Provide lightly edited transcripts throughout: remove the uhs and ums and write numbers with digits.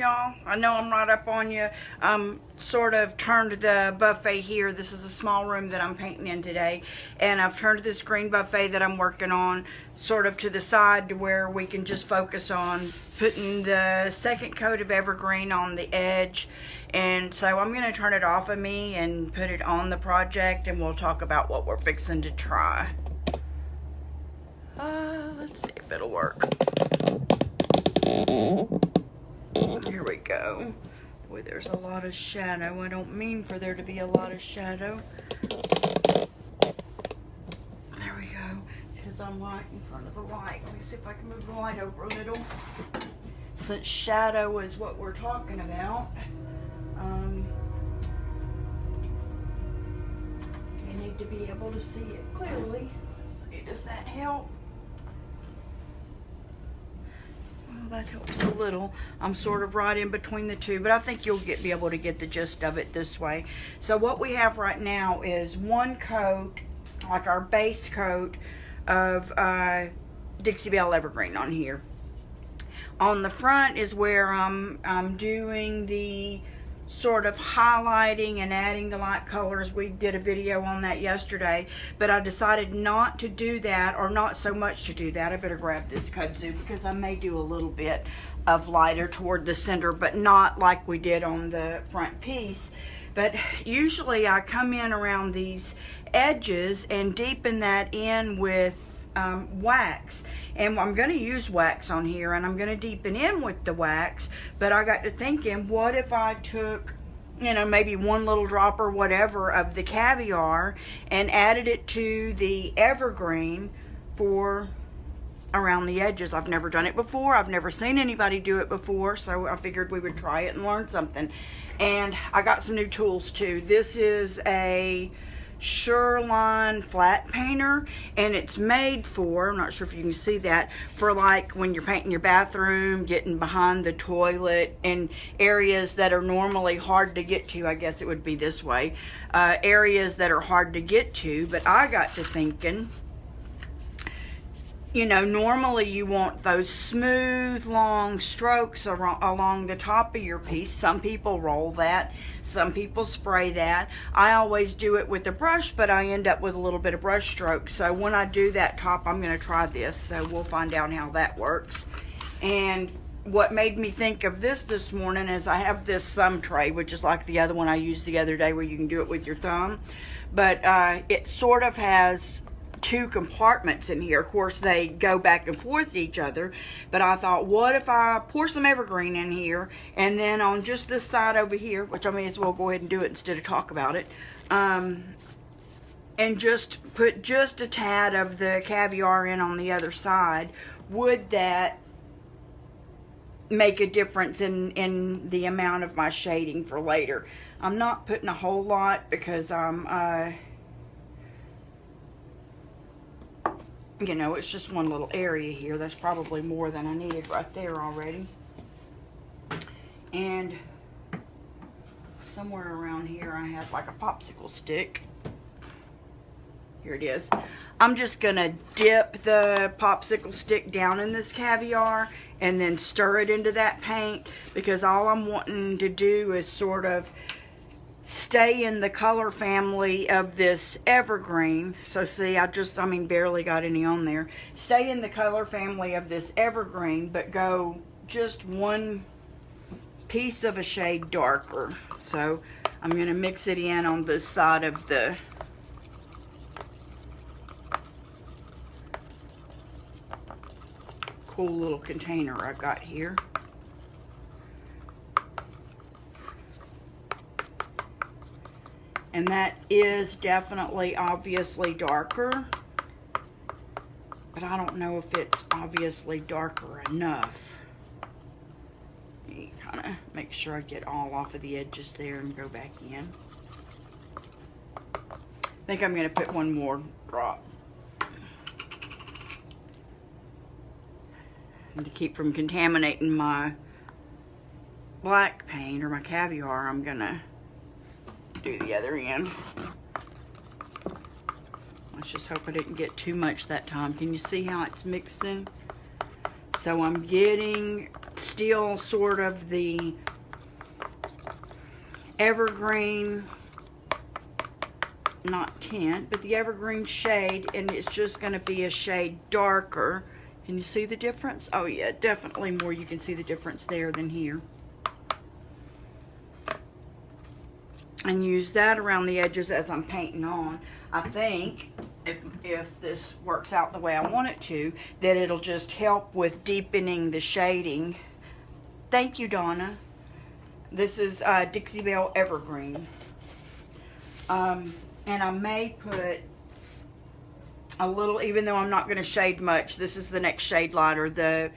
y'all. I know I'm right up on you. Sort of turned the buffet here. This is a small room that I'm painting in today. And I've turned this green buffet that I'm working on sort of to the side to where we can just focus on putting the second coat of evergreen on the edge. And so I'm going to turn it off of me and put it on the project, and we'll talk about what we're fixing to try. Let's see if it'll work. Here we go. Boy, there's a lot of shadow. I don't mean for there to be a lot of shadow. There we go. It's because I'm right in front of the light. Let me see if I can move the light over a little. Since shadow is what we're talking about, you need to be able to see it clearly. Let's see, does that help? That helps a little. I'm sort of right in between the two, but I think you'll be able to get the gist of it this way. So what we have right now is one coat, like our base coat of Dixie Belle Evergreen on here. On the front is where I'm doing the sort of highlighting and adding the light colors. We did a video on that yesterday, but I decided not to do that, or not so much to do that. I better grab this kudzu because I may do a little bit of lighter toward the center, but not like we did on the front piece. But usually I come in around these edges and deepen that in with wax, and I'm going to use wax on here, and I'm going to deepen in with the wax. But I got to thinking, what if I took, you know, maybe one little drop or whatever of the caviar and added it to the evergreen for around the edges. I've never done it before. I've never seen anybody do it before, so I figured we would try it and learn something. And I got some new tools too. This is a Shoreline flat painter, and it's made for, I'm not sure if you can see that, for like when you're painting your bathroom, getting behind the toilet, and areas that are normally hard to get to. I guess it would be this way, areas that are hard to get to. But I got to thinking, you know, normally you want those smooth, long strokes along the top of your piece. Some people roll that. Some people spray that. I always do it with a brush, but I end up with a little bit of brush stroke. So when I do that top, I'm going to try this. So we'll find out how that works. And what made me think of this morning is I have this thumb tray, which is like the other one I used the other day where you can do it with your thumb. But it sort of has two compartments in here. Of course, they go back and forth to each other, but I thought, what if I pour some evergreen in here, and then on just this side over here, which I may as well go ahead and do it instead of talk about it, and just put just a tad of the caviar in on the other side. Would that make a difference in the amount of my shading for later? I'm not putting a whole lot because I'm you know, it's just one little area here. That's probably more than I needed right there already. And somewhere around here I have like a popsicle stick. Here it is. I'm just gonna dip the popsicle stick down in this caviar and then stir it into that paint, because all I'm wanting to do is sort of stay in the color family of this evergreen. So see, I mean, barely got any on there. Stay in the color family of this evergreen, but go just one piece of a shade darker. So I'm going to mix it in on this side of the cool little container I got here. And that is definitely obviously darker, but I don't know if it's obviously darker enough. Let me kind of make sure I get all off of the edges there and go back in. I think I'm going to put one more drop. And to keep from contaminating my black paint or my caviar, I'm going to do the other end. Let's just hope I didn't get too much that time. Can you see how it's mixing? So I'm getting still sort of the evergreen, not tint, but the evergreen shade, and it's just going to be a shade darker. Can you see the difference? Oh yeah, definitely more. You can see the difference there than here. And use that around the edges as I'm painting on. I think if this works out the way I want it to, that it'll just help with deepening the shading. Thank you, Donna. This is Dixie Belle Evergreen. And I may put a little, even though I'm not going to shade much, this is the next shade lighter, the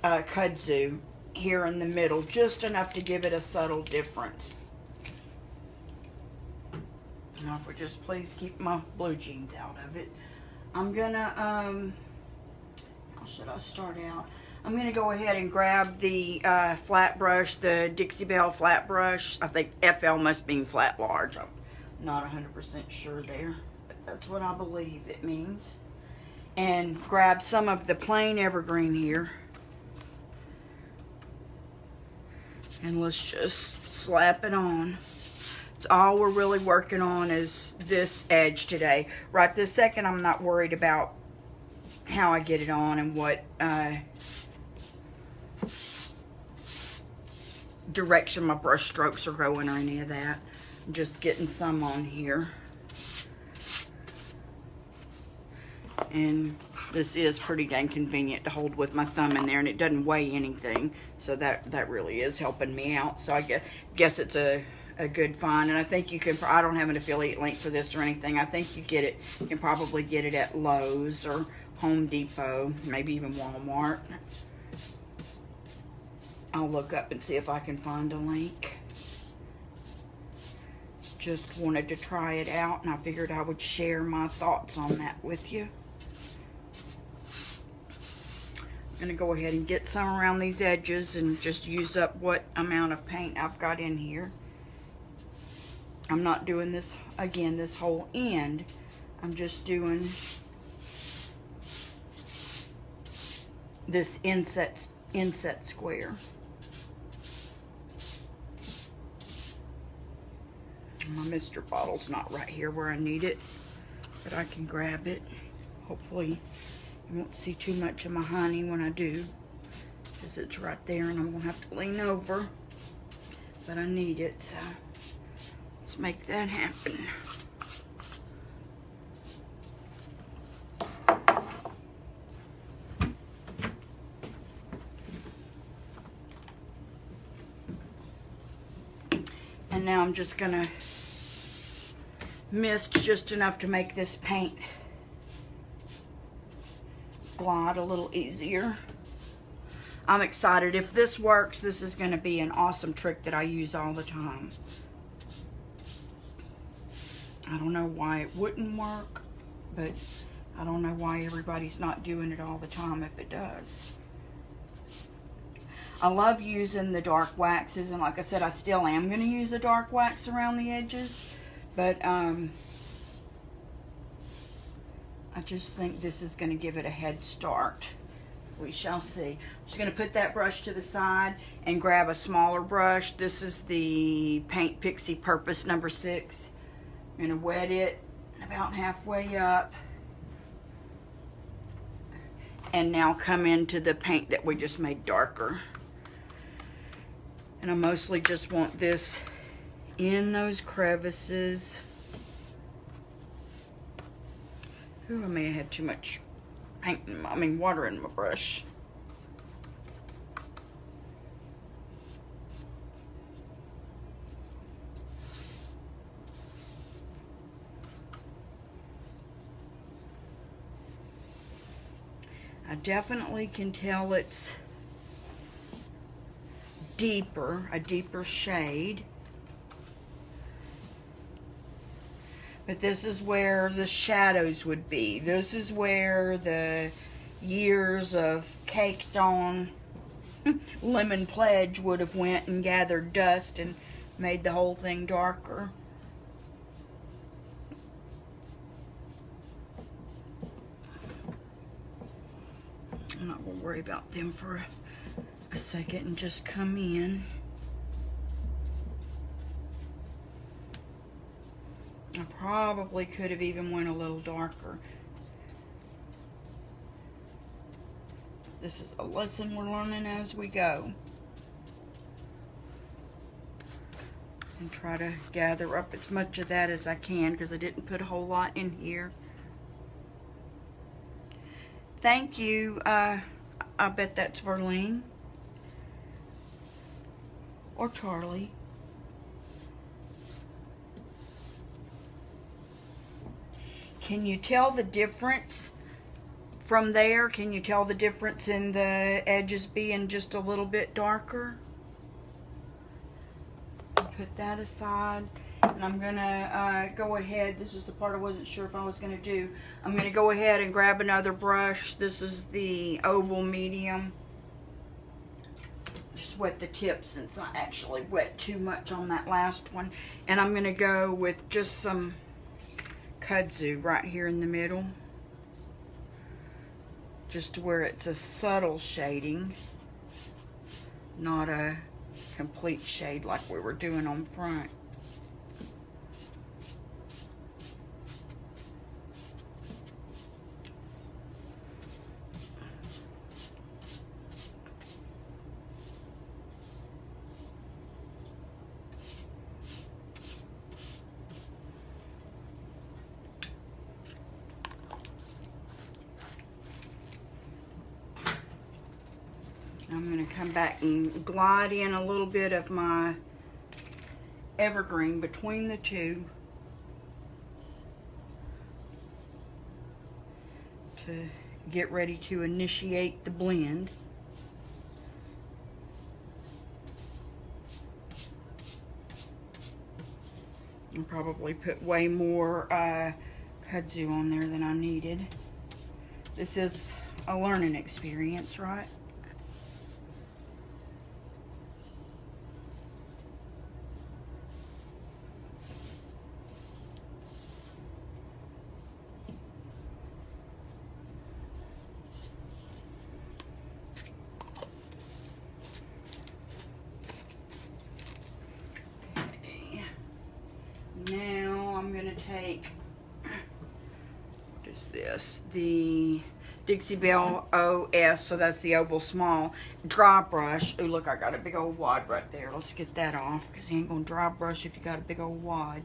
kudzu, here in the middle, just enough to give it a subtle difference. Now, if we just please keep my blue jeans out of it. I'm gonna, how should I start out? I'm gonna go ahead and grab the flat brush, the Dixie Belle flat brush. I think FL must mean flat large. I'm not 100% sure there, but that's what I believe it means. And grab some of the plain evergreen here. And let's just slap it on. It's all we're really working on is this edge today. Right this second, I'm not worried about how I get it on and what direction my brush strokes are going or any of that. I'm just getting some on here. And this is pretty dang convenient to hold with my thumb in there, and it doesn't weigh anything. So that really is helping me out. So I guess it's a good find. And I think you can, I don't have an affiliate link for this or anything. I think you can probably get it at Lowe's or Home Depot, maybe even Walmart. I'll look up and see if I can find a link. Just wanted to try it out, and I figured I would share my thoughts on that with you. I'm going to go ahead and get some around these edges and just use up what amount of paint I've got in here. I'm not doing this, again, this whole end. I'm just doing this inset square. My Mr. bottle's not right here where I need it, but I can grab it. Hopefully you won't see too much of my honey when I do, because it's right there and I'm going to have to lean over, but I need it, so let's make that happen. And now I'm just gonna mist just enough to make this paint glide a little easier. I'm excited. If this works, this is gonna be an awesome trick that I use all the time. I don't know why it wouldn't work, but I don't know why everybody's not doing it all the time if it does. I love using the dark waxes, and like I said, I still am going to use a dark wax around the edges, but I just think this is going to give it a head start. We shall see. I'm just going to put that brush to the side and grab a smaller brush. This is the Paint Pixie Purpose number 6. I'm going to wet it about halfway up. And now come into the paint that we just made darker. And I mostly just want this in those crevices. Ooh, I may have had too much paint, water in my brush. I definitely can tell it's a deeper shade. But this is where the shadows would be. This is where the years of caked on lemon pledge would have went and gathered dust and made the whole thing darker. I'm not going to worry about them for a second and just come in. I probably could have even went a little darker. This is a lesson we're learning as we go. And try to gather up as much of that as I can because I didn't put a whole lot in here. Thank you. I bet that's Verlene. Or Charlie. Can you tell the difference from there? Can you tell the difference in the edges being just a little bit darker? Put that aside, and I'm gonna go ahead. This is the part I wasn't sure if I was gonna do. I'm gonna go ahead and grab another brush. This is the oval medium. Just wet the tip since I actually wet too much on that last one. And I'm gonna go with just some kudzu right here in the middle, just to where it's a subtle shading, not a complete shade like we were doing on front. I'm going to come back and glide in a little bit of my evergreen between the two to get ready to initiate the blend. I probably put way more kudzu on there than I needed. This is a learning experience, right? Now I'm going to take, what is this? The Dixie Belle OS, so that's the oval small, dry brush. Oh, look, I got a big old wad right there. Let's get that off because you ain't going to dry brush if you got a big old wad.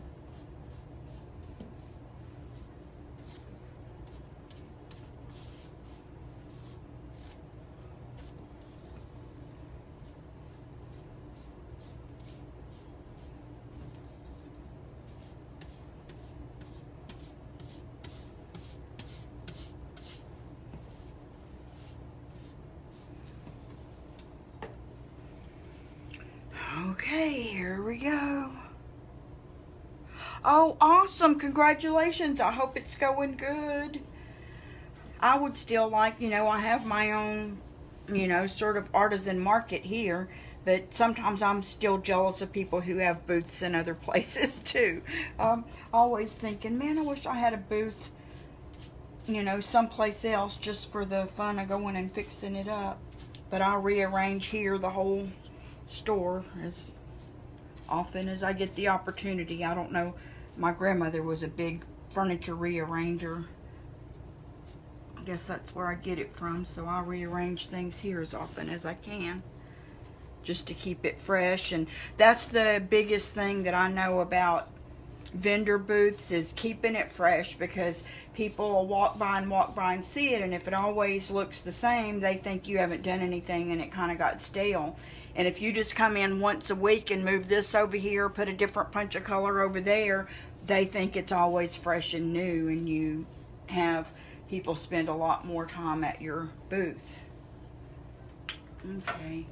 Okay, here we go. Oh, awesome. Congratulations. I hope it's going good. I would still like, I have my own, sort of artisan market here, but sometimes I'm still jealous of people who have booths in other places too. Always thinking, man, I wish I had a booth, someplace else just for the fun of going and fixing it up. But I'll rearrange here the whole store as often as I get the opportunity. I don't know, my grandmother was a big furniture rearranger. I guess that's where I get it from, so I'll rearrange things here as often as I can just to keep it fresh. And that's the biggest thing that I know about vendor booths, is keeping it fresh, because people will walk by and see it, and if it always looks the same, they think you haven't done anything and it kind of got stale. And if you just come in once a week and move this over here, put a different punch of color over there, they think it's always fresh and new, and you have people spend a lot more time at your booth. Okay,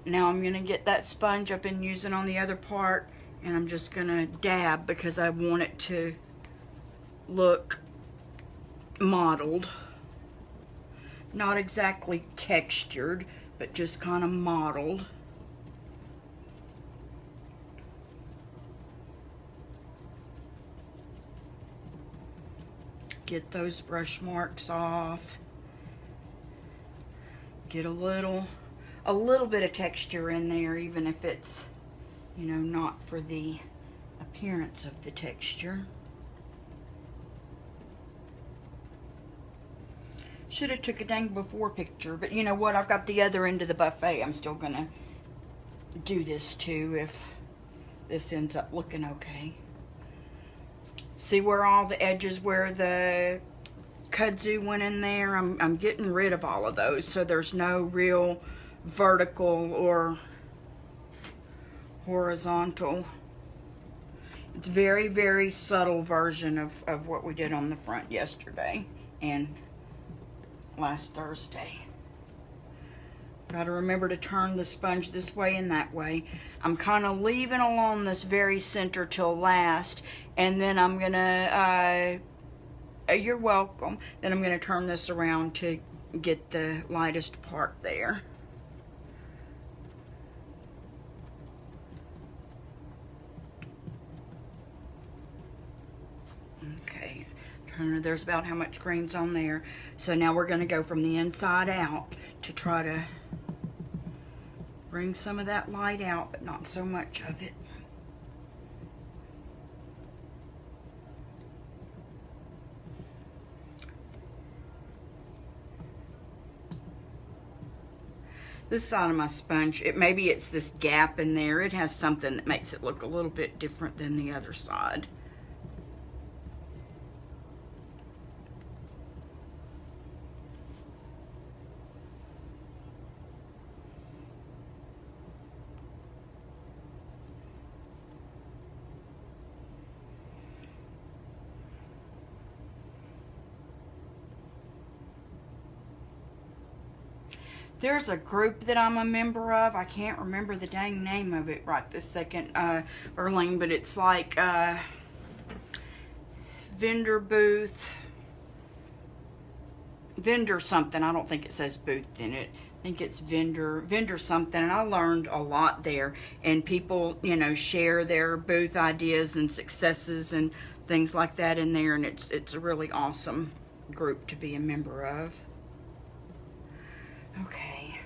now I'm gonna get that sponge I've been using on the other part, and I'm just gonna dab because I want it to look mottled. Not exactly textured, but just kind of mottled. Get those brush marks off. Get a little a little bit of texture in there, even if it's, you know, not for the appearance of the texture. Should have took a dang before picture, but you know what? I've got the other end of the buffet I'm still gonna do this to if this ends up looking okay. See where all the edges where the kudzu went in there? I'm getting rid of all of those so there's no real vertical or horizontal. It's very, very subtle version of what we did on the front yesterday and last Thursday. Gotta remember to turn the sponge this way and that way. I'm kind of leaving along this very center till last, and then I'm gonna, you're welcome, then I'm gonna turn this around to get the lightest part there. Okay, there's about how much green's on there. So now we're gonna go from the inside out to try to bring some of that light out, but not so much of it. This side of my sponge, maybe it's this gap in there. It has something that makes it look a little bit different than the other side. There's a group that I'm a member of. I can't remember the dang name of it right this second, Verlaine, but it's like vendor booth, vendor something. I don't think it says booth in it. I think it's vendor something, and I learned a lot there. And people, you know, share their booth ideas and successes and things like that in there, and it's a really awesome group to be a member of. Okay,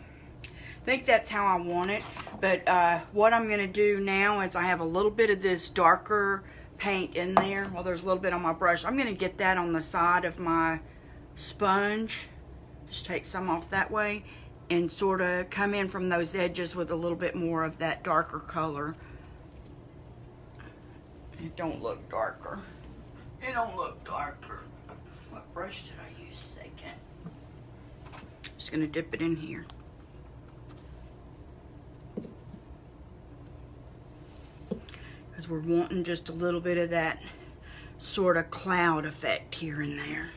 I think that's how I want it, but what I'm going to do now is I have a little bit of this darker paint in there. Well, there's a little bit on my brush. I'm going to get that on the side of my sponge. Just take some off that way and sort of come in from those edges with a little bit more of that darker color. It don't look darker. It don't look darker. What brush did I use a second? Just going to dip it in here. Because we're wanting just a little bit of that sort of cloud effect here and there.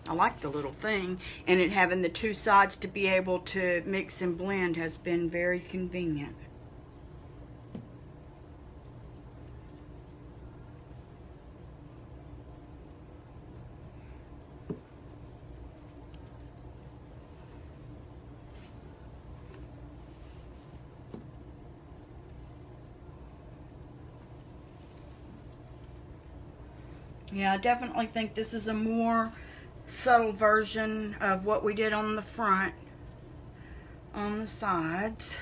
I like the little thing, and it having the two sides to be able to mix and blend has been very convenient. Yeah, I definitely think this is a more subtle version of what we did on the front, on the sides.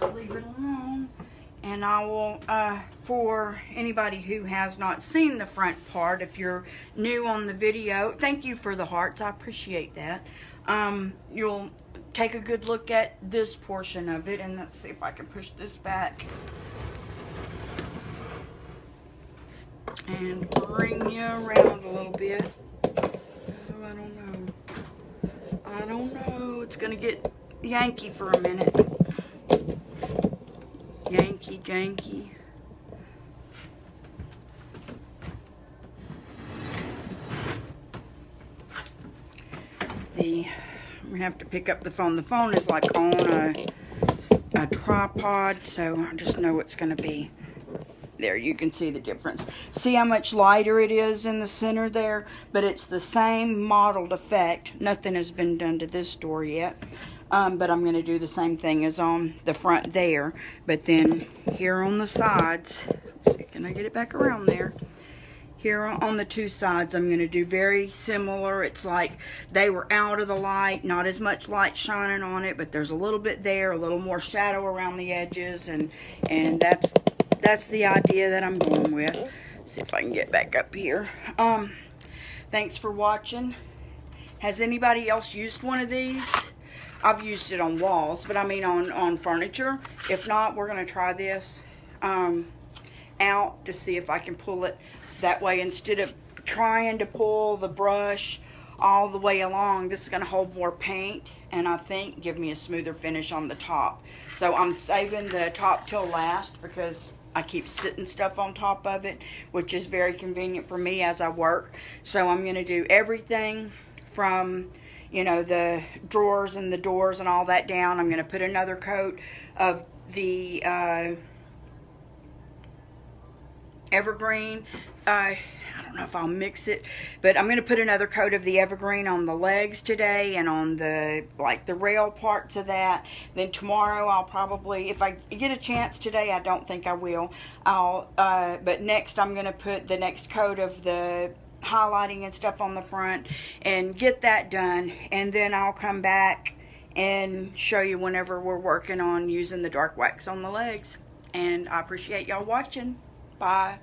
To leave it alone, and I will for anybody who has not seen the front part, if you're new on the video, thank you for the hearts, I appreciate that. You'll take a good look at this portion of it, and let's see if I can push this back and bring you around a little bit. Oh, I don't know, it's gonna get Yankee for a minute. Yankee, janky. I'm gonna have to pick up the phone. The phone is like on a tripod, so I just know it's gonna be there. You can see the difference. See how much lighter it is in the center there, but it's the same modeled effect. Nothing has been done to this door yet, but I'm gonna do the same thing as on the front there, but then here on the sides, let's see, can I get it back around there? Here on the two sides, I'm going to do very similar. It's like they were out of the light, not as much light shining on it, but there's a little bit there, a little more shadow around the edges, and that's the idea that I'm going with. Let's see if I can get back up here. Thanks for watching. Has anybody else used one of these? I've used it on walls, but I mean on furniture. If not, we're going to try this out to see if I can pull it that way instead of trying to pull the brush all the way along. This is going to hold more paint and I think give me a smoother finish on the top. So I'm saving the top till last because I keep sitting stuff on top of it, which is very convenient for me as I work. So I'm going to do everything from, you know, the drawers and the doors and all that down. I'm going to put another coat of the evergreen. I don't know if I'll mix it, but I'm going to put another coat of the evergreen on the legs today and on the the rail parts of that. Then tomorrow I'll probably, if I get a chance today, I don't think I will, but next I'm going to put the next coat of the highlighting and stuff on the front and get that done, and then I'll come back and show you whenever we're working on using the dark wax on the legs. And I appreciate y'all watching. Bye.